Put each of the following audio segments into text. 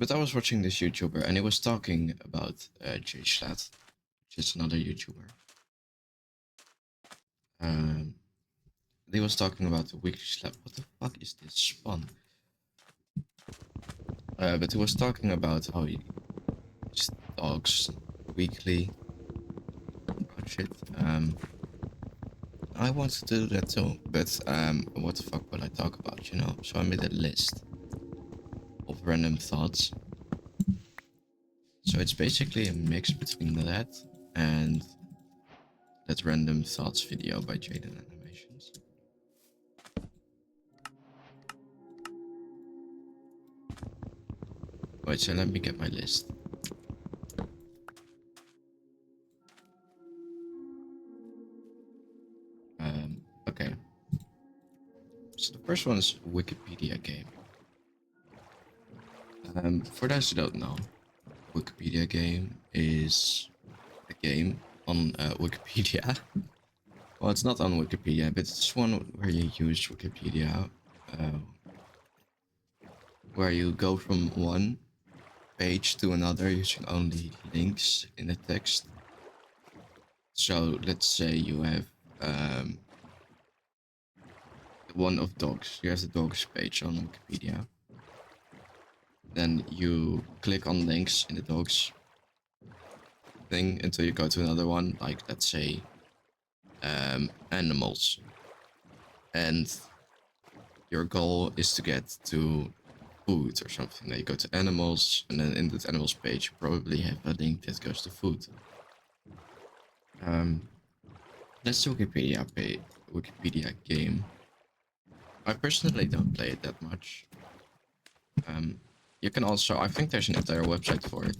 But I was watching this YouTuber and he was talking about Jay Schlatt, which is another YouTuber. Um, he was talking about the weekly slap. What the fuck is this spawn? But he was talking about how he just talks weekly about shit. I want to do that too, but what the fuck will I talk about, you know? So I made a list of random thoughts. So it's basically a mix between that and that random thoughts video by Jaden Animations. Wait, so let me get my list. Okay. So the first one is Wikipedia game. For those who don't know, Wikipedia game is a game on Wikipedia. Well, it's not on Wikipedia, but it's one where you use Wikipedia, where you go from one page to another using only links in the text. So let's say you have one of dogs. You have the dogs page on Wikipedia. Then you click on links in the dogs thing until you go to another one, like let's say animals. And your goal is to get to food or something. Then you go to animals, and then in that animals page you probably have a link that goes to food. That's the Wikipedia game. I personally don't play it that much. You can also, I think there's an entire website for it.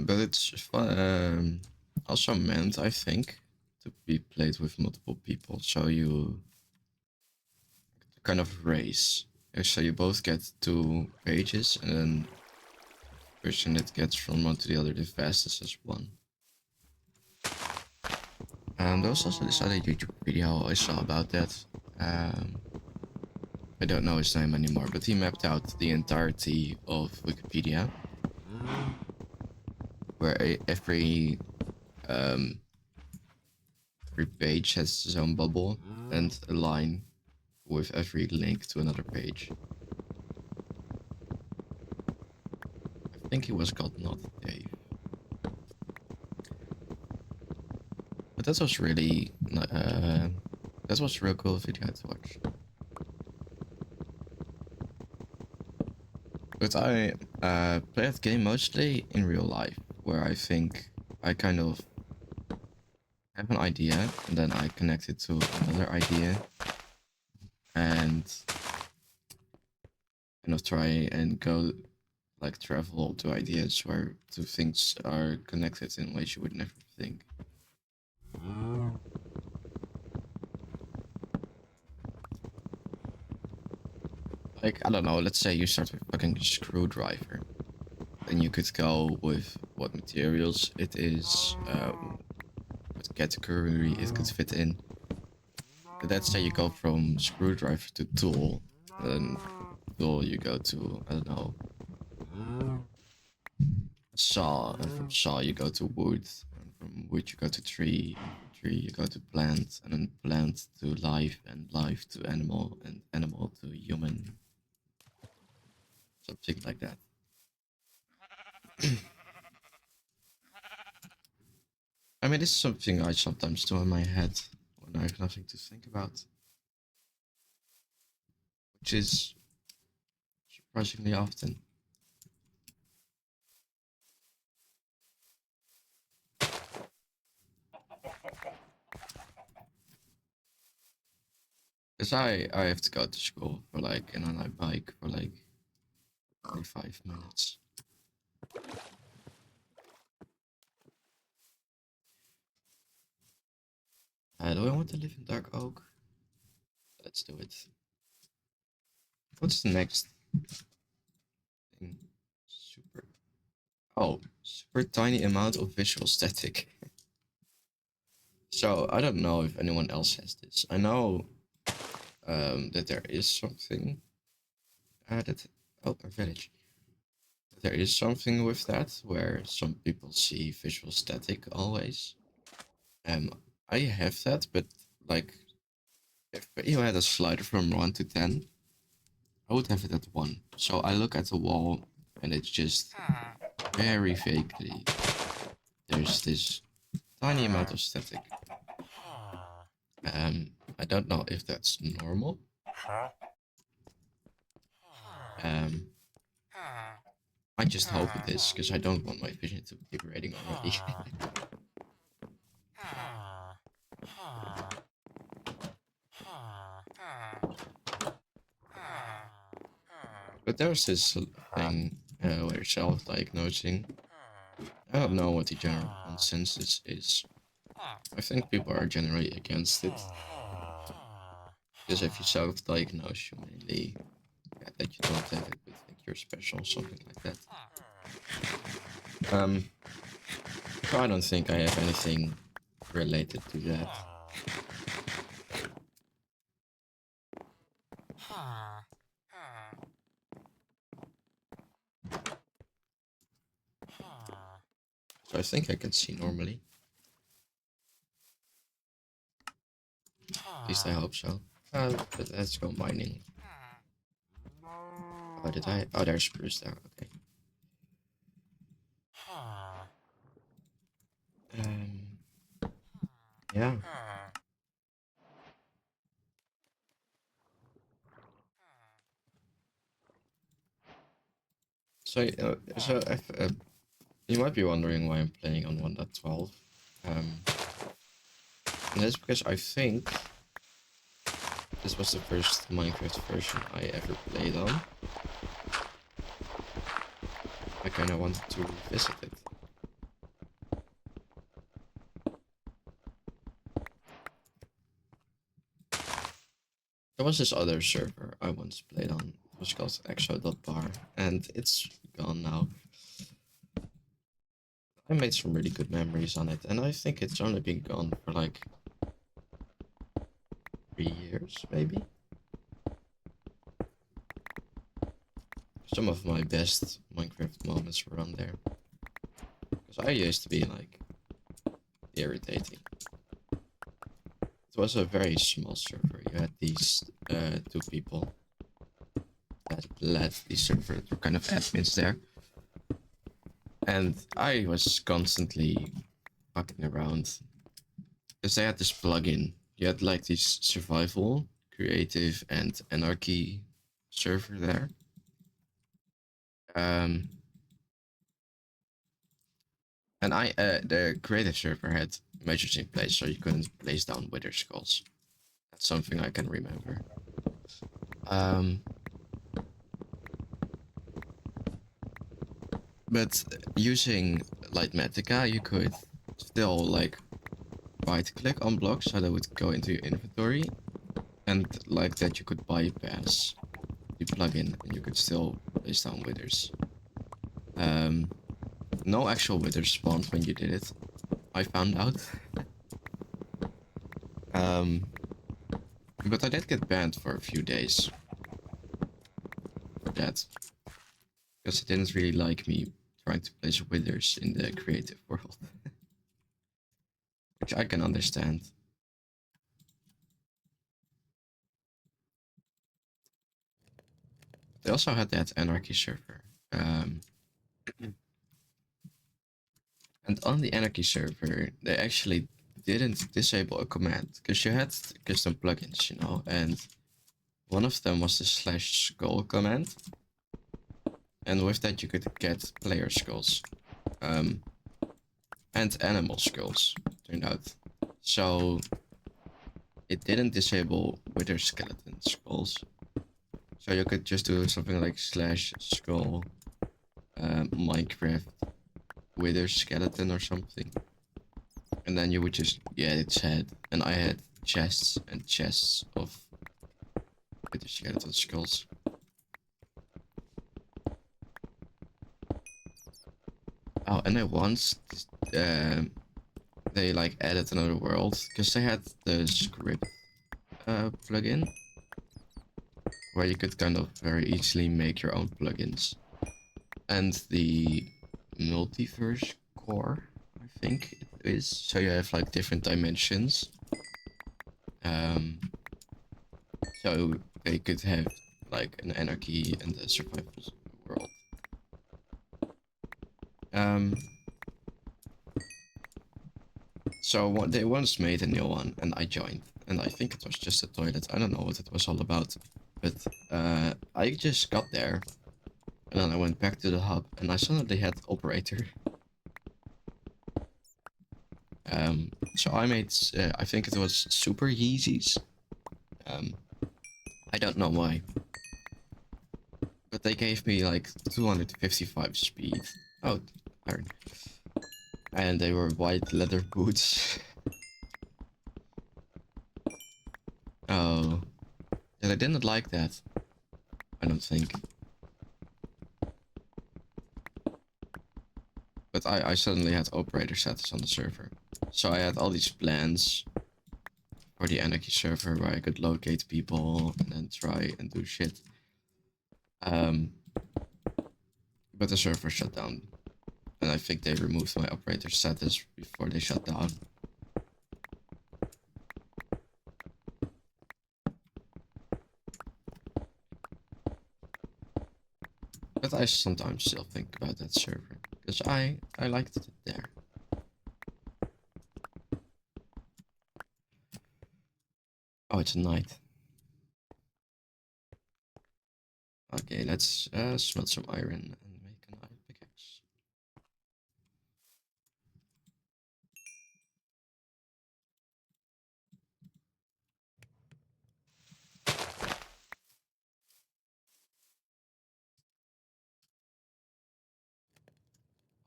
But it's also meant, I think, to be played with multiple people. So you kind of race. So you both get 2 pages, and then the person that gets from one to the other the fastest has won. There was also this other YouTube video I saw about that. I don't know his name anymore, but he mapped out the entirety of Wikipedia, where every page has its own bubble and a line with every link to another page. I think he was called Not Dave. But that was really that was a real cool video to watch. But I play that game mostly in real life, where I think I kind of have an idea and then I connect it to another idea and kind of try and go like travel to ideas where 2 things are connected in ways you would never think. Like, I don't know, let's say you start with fucking screwdriver. Then you could go with what materials it is, what category it could fit in. But let's say you go from screwdriver to tool, then tool you go to, I don't know, saw, and from saw you go to wood, and from wood you go to tree, tree you go to plant, and then plant to life, and life to animal, and animal to human. Something like that. I mean, this is something I sometimes do in my head when I have nothing to think about, which is surprisingly often. Because I have to go to school for like, and then I bike for like 45 minutes. Do I want to live in Dark Oak? Let's do it. What's the next thing? Super. Oh, super tiny amount of visual static. So I don't know if anyone else has this. I know that there is something that a village. There is something with that where some people see visual static always. Um, I have that, but like if you had a slider from 1 to 10, I would have it at 1. So I look at the wall and it's just very vaguely. There's this tiny amount of static. I don't know if that's normal. Um, I just hope it is, because I don't want my vision to be degrading already. But there's this thing where self-diagnosing. I don't know what the general consensus is. I think people are generally against it. Because if you self-diagnose, you mainly that you don't have it, but think you're special, something like that. So I don't think I have anything related to that. So I think I can see normally. At least I hope so. But let's go mining. Oh, did I? Oh, there's spruce there. Okay. Yeah. So if, you might be wondering why I'm playing on 1.12. And that's because I think this was the first Minecraft version I ever played on. I kinda wanted to revisit it. There was this other server I once played on. It was called exo.bar, and it's gone now. I made some really good memories on it, and I think it's only been gone for like 3 years, maybe? Some of my best Minecraft moments were on there. Because I used to be like irritating. It was a very small server. You had these 2 people that led the server. They were kind of admins there. And I was constantly fucking around. Because they had this plugin. You had like this survival, creative, and anarchy server there. And the creative server had measures in place so you couldn't place down wither skulls. That's something I can remember. But using Lightmatica, you could still like right click on blocks so that would go into your inventory, and like that you could bypass the plugin and you could still place down withers. No actual withers spawned when you did it, I found out. But I did get banned for a few days for that, because it didn't really like me trying to place withers in the creative world. Which I can understand. They also had that anarchy server. And on the anarchy server, they actually didn't disable a command, because you had custom plugins, you know, and one of them was the /skull command. And with that you could get player skulls. And animal skulls, turned out. So it didn't disable wither skeleton skulls. So you could just do something like /skull Minecraft wither skeleton or something. And then you would just get its head. And I had chests and chests of wither skeleton skulls. Oh, and I once they like added another world because they had the script plugin where you could kind of very easily make your own plugins, and the multiverse core, I think it is. So you have like different dimensions. Um, so they could have like an anarchy and a survival world. Um, so what they once made a new one, and I joined, and I think it was just a toilet. I don't know what it was all about, but I just got there, and then I went back to the hub, and I suddenly had operator. So I made, I think it was super Yeezys. Um, I don't know why, but they gave me like 255 speed. Oh, iron. And they were white leather boots. Oh, and I didn't like that. I don't think. But I suddenly had operator status on the server. So I had all these plans for the Anarchy server where I could locate people and then try and do shit. But the server shut down. And I think they removed my operator status before they shut down. But I sometimes still think about that server. Because I liked it there. Oh, it's night. Okay, let's smelt some iron and make an iron pickaxe.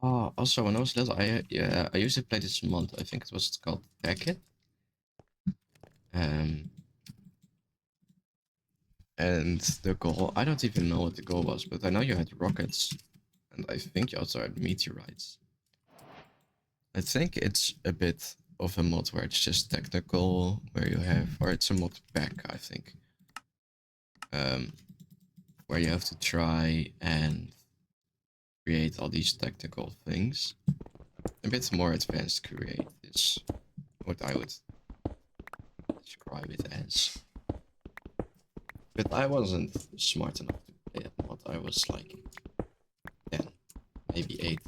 Oh, also when I was little, I used to play this mod. I think it was called Packet. Um, and the goal, I don't even know what the goal was, but I know you had rockets, and I think you also had meteorites. I think it's a bit of a mod where it's just technical, where you have, or it's a mod pack, I think. Where you have to try and create all these technical things. A bit more advanced create is what I would describe it as. But I wasn't smart enough to play that mod. I was like 10, maybe 8.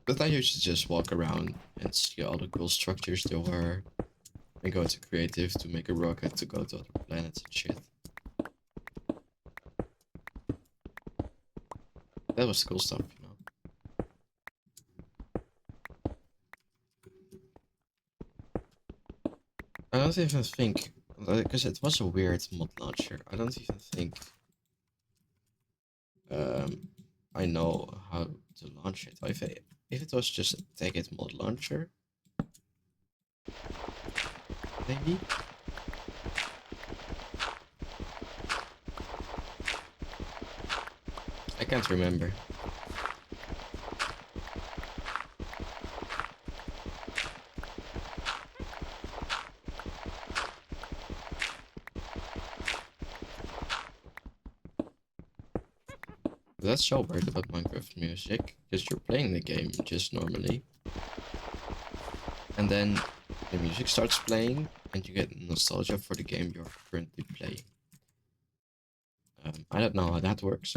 But I used to just walk around and see all the cool structures there were. And go into creative to make a rocket to go to other planets and shit. That was cool stuff, you know. I don't even think, because it was a weird mod launcher, I don't even think I know how to launch it. If it was just a take it mod launcher, maybe? I can't remember. That's so weird about Minecraft music, because you're playing the game just normally. And then the music starts playing, and you get nostalgia for the game you're currently playing. I don't know how that works.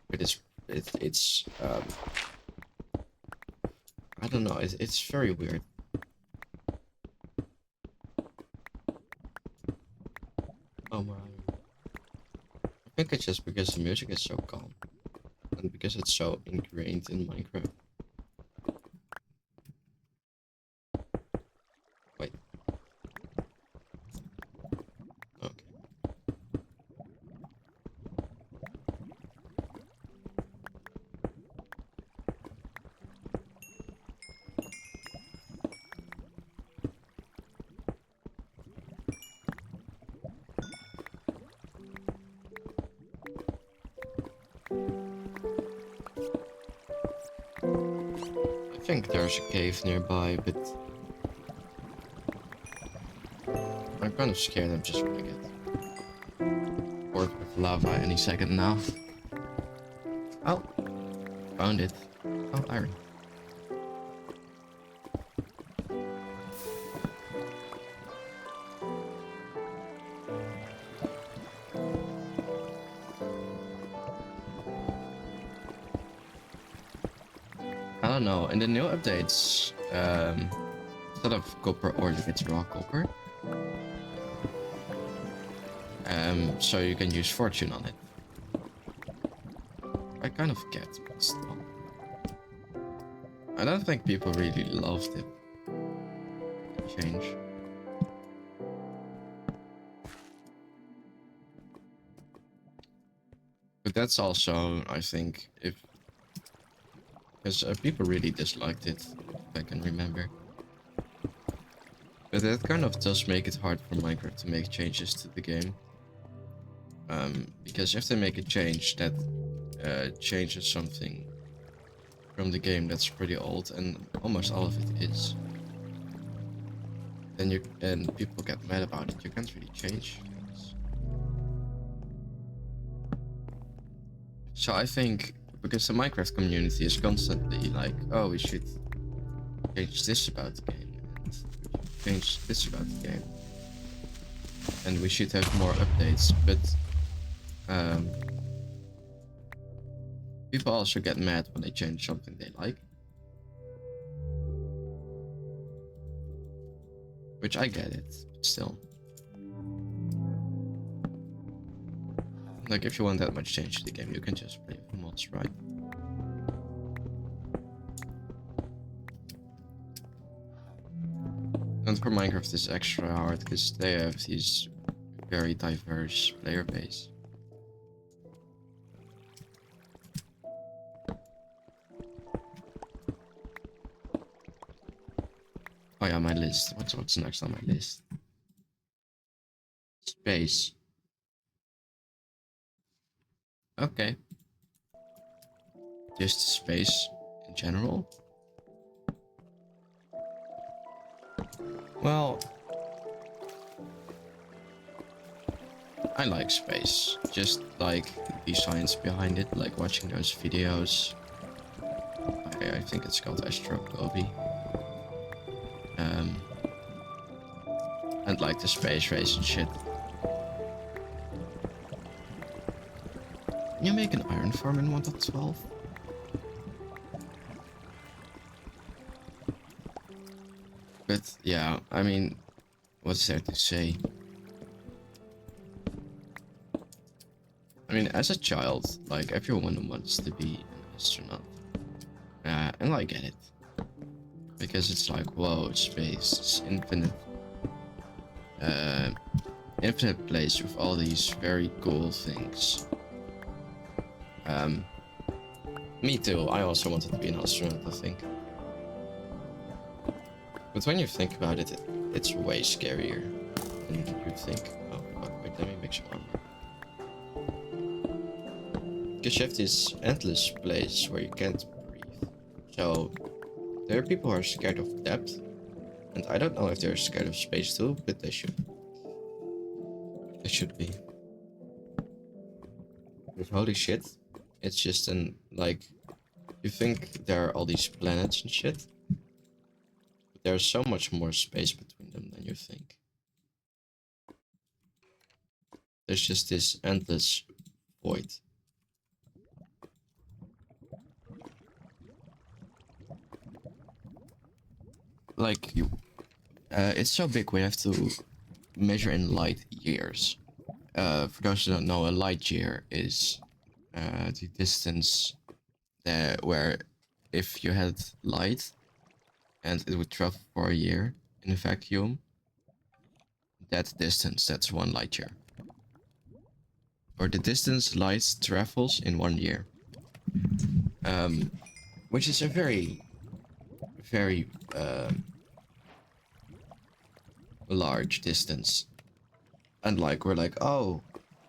But it's I don't know, it's very weird. Oh my. I think it's just because the music is so calm. And because it's so ingrained in Minecraft. Wait. Okay. think there's a cave nearby, but I'm kind of scared I'm just gonna get poured with lava any second now. Oh, found it. Oh, iron. I don't know. In the new updates, instead of copper ore, you get raw copper. So you can use fortune on it. I kind of get, but still. I don't think people really loved it. Change. But that's also, I think, if... Because people really disliked it, if I can remember. But that kind of does make it hard for Minecraft to make changes to the game. Because if they make a change that changes something from the game that's pretty old, and almost all of it is, then people get mad about it. You can't really change things. So I think, because the Minecraft community is constantly like, oh, we should change this about the game, and we should change this about the game, and we should have more updates, but people also get mad when they change something they like. Which I get it, but still. Like, if you want that much change to the game, you can just play with mods, right? And for Minecraft it's extra hard because they have these very diverse player base. Oh yeah, my list. What's next on my list? Space. Okay. Just space in general. Well, I like space. Just like the science behind it, like watching those videos. I think it's called Astrophobia. And like the space race and shit. Can you make an iron farm in 1.12? But yeah, I mean, what's there to say? I mean, as a child, like, everyone wants to be an astronaut. And I get it. Because it's like, whoa, space, it's infinite. Infinite place with all these very cool things. Me too, I also wanted to be an astronaut, I think. But when you think about it, it's way scarier than you think. Oh fuck, wait, let me make some armor. Because you have this endless place where you can't breathe. So, there are people who are scared of depth. And I don't know if they're scared of space too, but they should. They should be. But holy shit, it's just an, like, you think there are all these planets and shit. But there's so much more space between them than you think. There's just this endless void. Like, it's so big we have to measure in light years. For those who don't know, a light year is the distance where if you had light and it would travel for a year in a vacuum, that distance, that's 1 light year. Or the distance light travels in 1 year. Which is a very, very large distance. And like, we're like, oh,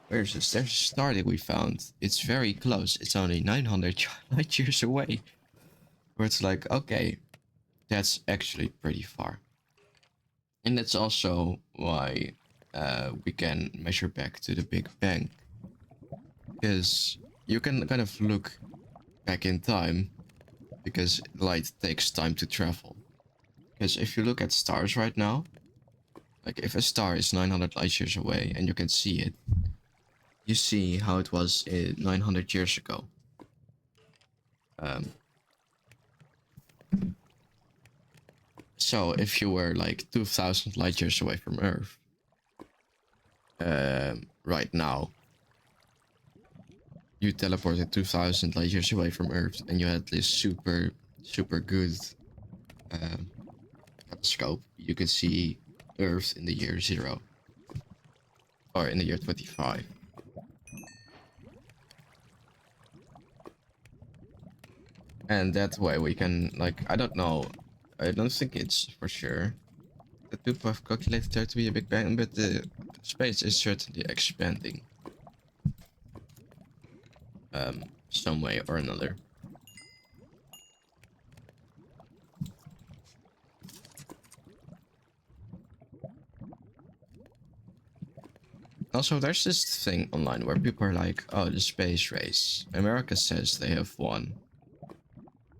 there's a star that we found. It's very close. It's only 900 light years away. where it's like, okay, that's actually pretty far. And that's also why we can measure back to the Big Bang. Because you can kind of look back in time, because light takes time to travel. Because if you look at stars right now, like if a star is 900 light years away and you can see it, you see how it was 900 years ago. Um, so if you were like 2000 light years away from Earth, right now, you teleported 2000 light years away from Earth and you had this super good um, telescope, you could see Earth in the year 0 or in the year 25. And that way we can, like, I don't know, I don't think it's for sure that people have calculated there to be a Big Bang, but the space is certainly expanding some way or another. Also, there's this thing online where people are like, oh, the space race. America says they have won,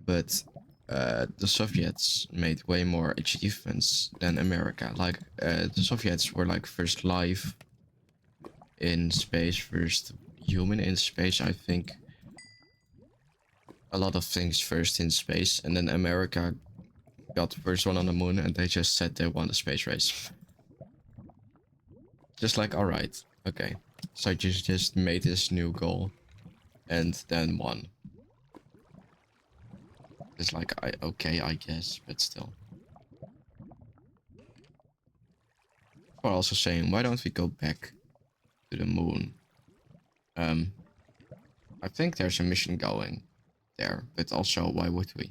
but the Soviets made way more achievements than America. Like, the Soviets were like first life in space, first human in space, I think. A lot of things first in space, and then America got first one on the moon, and they just said they won the space race. Just like, alright, okay. So you just made this new goal, and then won. It's like, okay, I guess, but still. Or also saying, why don't we go back to the moon? I think there's a mission going there, but also, why would we?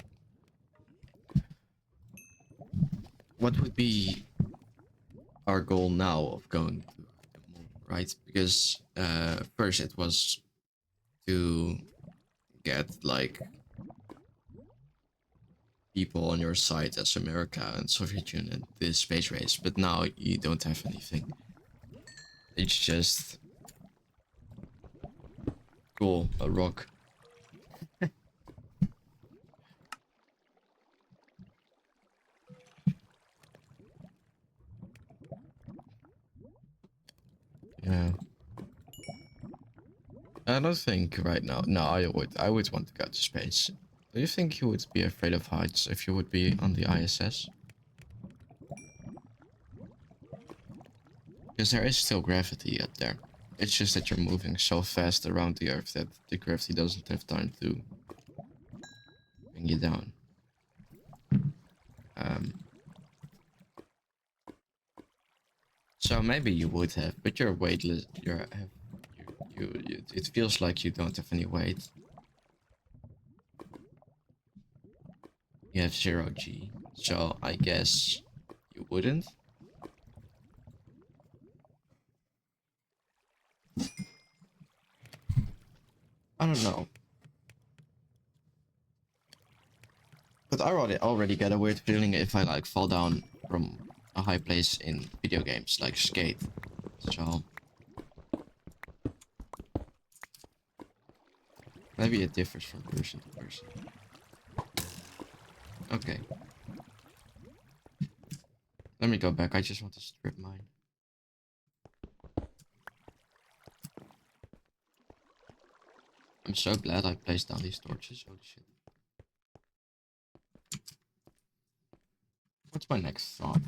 What would be our goal now of going to the moon, right? Because first it was to get like people on your side as America and Soviet Union, the space race, but now you don't have anything. It's just cool, a rock. Yeah. I don't think right now. No, I would want to go to space. Do you think you would be afraid of heights if you would be on the ISS? Because there is still gravity up there. It's just that you're moving so fast around the Earth that the gravity doesn't have time to bring you down. Um, so maybe you would have, but you're weightless. It feels like you don't have any weight. You have 0 G, so I guess you wouldn't. I don't know. But I already get a weird feeling if I like fall down from a high place in video games like Skate. So maybe it differs from person to person. Okay. Let me go back. I just want to strip mine. I'm so glad I placed down these torches. Holy shit. What's my next thought?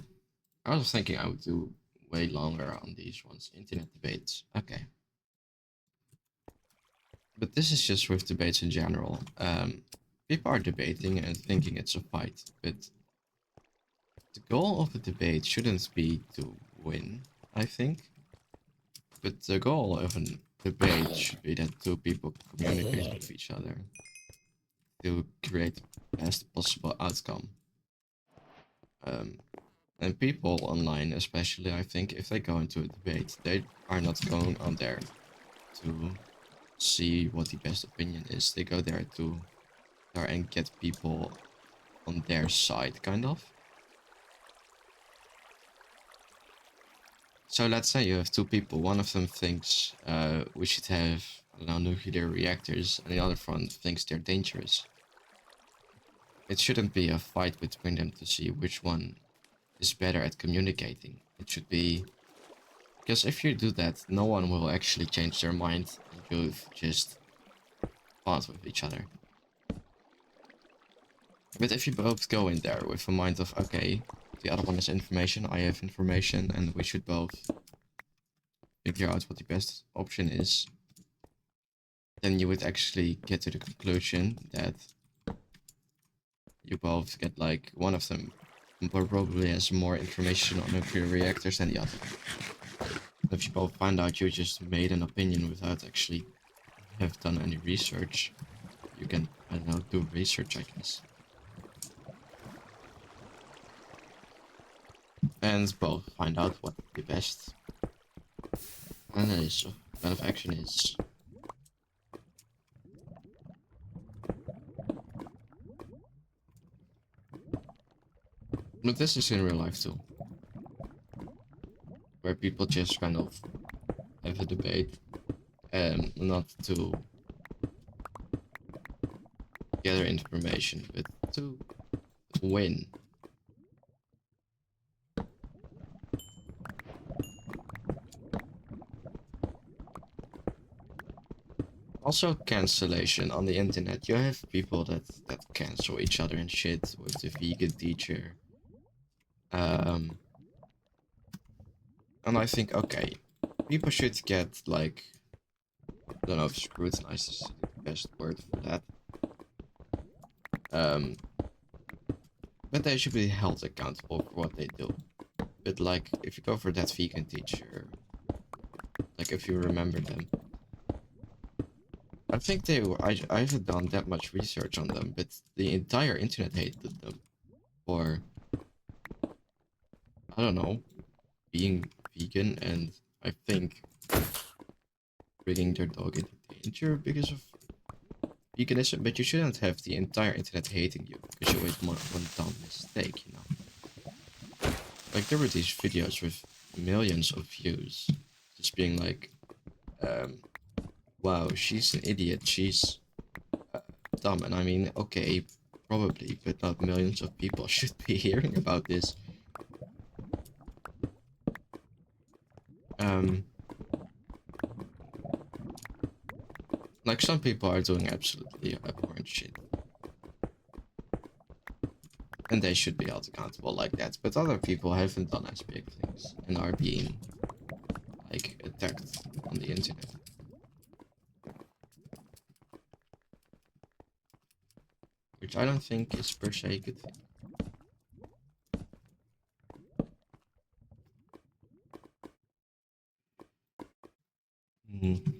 I was thinking I would do way longer on these ones. Internet debates. Okay. But this is just with debates in general. People are debating and thinking it's a fight, but the goal of a debate shouldn't be to win, I think. But the goal of a debate should be that two people communicate with each other to create the best possible outcome. And people online, especially, I think, if they go into a debate, they are not going on there to see what the best opinion is. They go there to try and get people on their side, kind of. So let's say you have two people. One of them thinks we should have, I don't know, nuclear reactors, and the other one thinks they're dangerous. It shouldn't be a fight between them to see which one is better at communicating. It should be... Because if you do that, no one will actually change their mind, and you've just fought with each other. But if you both go in there with a mind of, okay, the other one has information, I have information, and we should both figure out what the best option is, then you would actually get to the conclusion that you both get, like, one of them probably has more information on nuclear reactors than the other. If you both find out you just made an opinion without actually have done any research, you can, I don't know, do research, I guess. And both find out what the best analysis of kind of action is. But this is in real life too, where people just kind of have a debate and not to gather information, but to win. Also, cancellation on the internet. You have people that cancel each other and shit with the vegan teacher. And I think, okay, people should get, like, I don't know if scrutinized is the best word for that. But they should be held accountable for what they do. But, like, if you go for that vegan teacher, like, if you remember them, I think they were, I haven't done that much research on them, but the entire internet hated them for, I don't know, being vegan, and I think bringing their dog into danger because of veganism. But you shouldn't have the entire internet hating you because you made one dumb mistake, you know. Like, there were these videos with millions of views, just being like, wow, she's an idiot, she's dumb. And I mean, okay, probably, but not millions of people should be hearing about this. Like, some people are doing absolutely abhorrent shit, and they should be held accountable like that. But other people haven't done as big things and are being, like, attacked on the internet. Which I don't think is per se a good thing. Mm.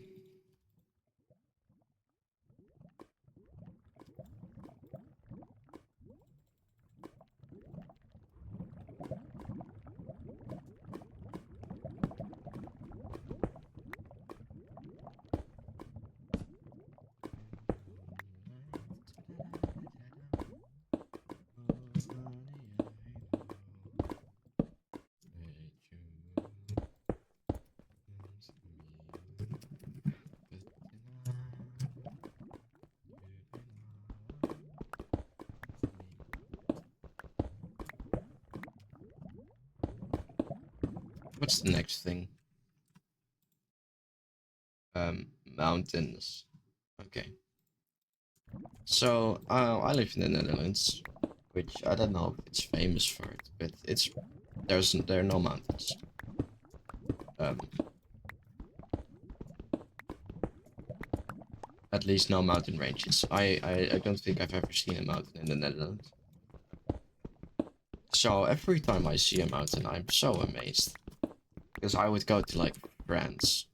What's the next thing? Mountains. Okay. So, I live in the Netherlands, which I don't know if it's famous for it, but there are no mountains. At least no mountain ranges. I don't think I've ever seen a mountain in the Netherlands. So every time I see a mountain, I'm so amazed. Because I would go to, like, France,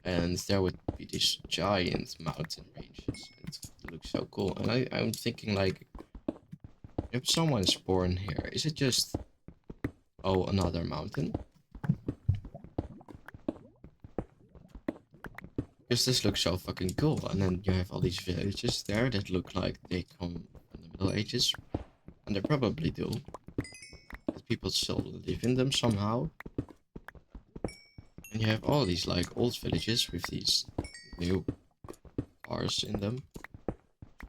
and there would be these giant mountain ranges. It looks so cool. And I'm thinking, like, if someone is born here, is it just, oh, another mountain? Because this looks so fucking cool. And then you have all these villages there that look like they come from the Middle Ages. And they probably do. But people still live in them somehow. And you have all these like old villages with these new cars in them.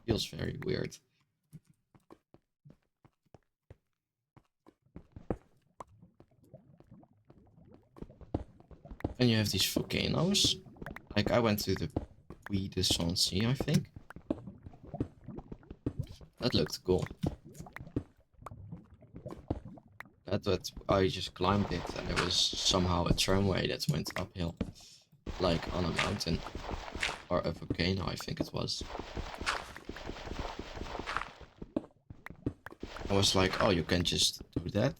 Feels very weird. And you have these volcanoes. Like I went to the Puy de Sancy, I think. That looked cool. That I just climbed it and there was somehow a tramway that went uphill. Like on a mountain. Or a volcano, I think it was. I was like, oh, you can just do that?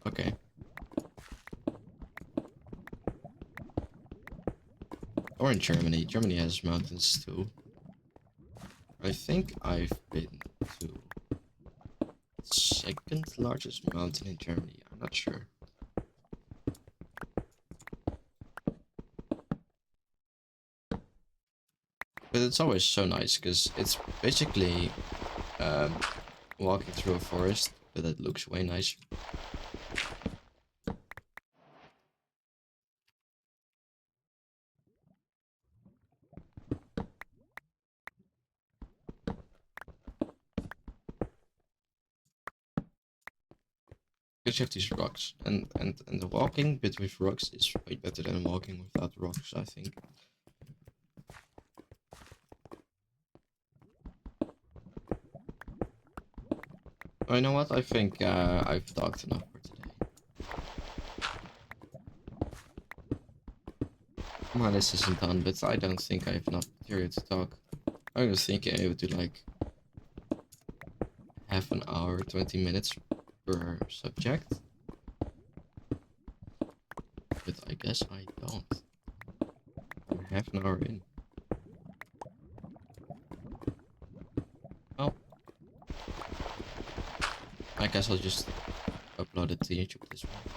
Okay. Or in Germany. Germany has mountains too. I think I've been to the second largest mountain in Germany. I'm not sure. But it's always so nice because it's basically walking through a forest, but it looks way nicer. Because you have these rocks, and the walking bit with rocks is way better than walking without rocks, I think. Oh, you know what? I think I've talked enough for today. My list isn't done, but I don't think I have enough material to talk. I was thinking I would do like half an hour, 20 minutes per subject. But I guess I don't. I'm half an hour in. Well, I guess I'll just upload it to YouTube this one.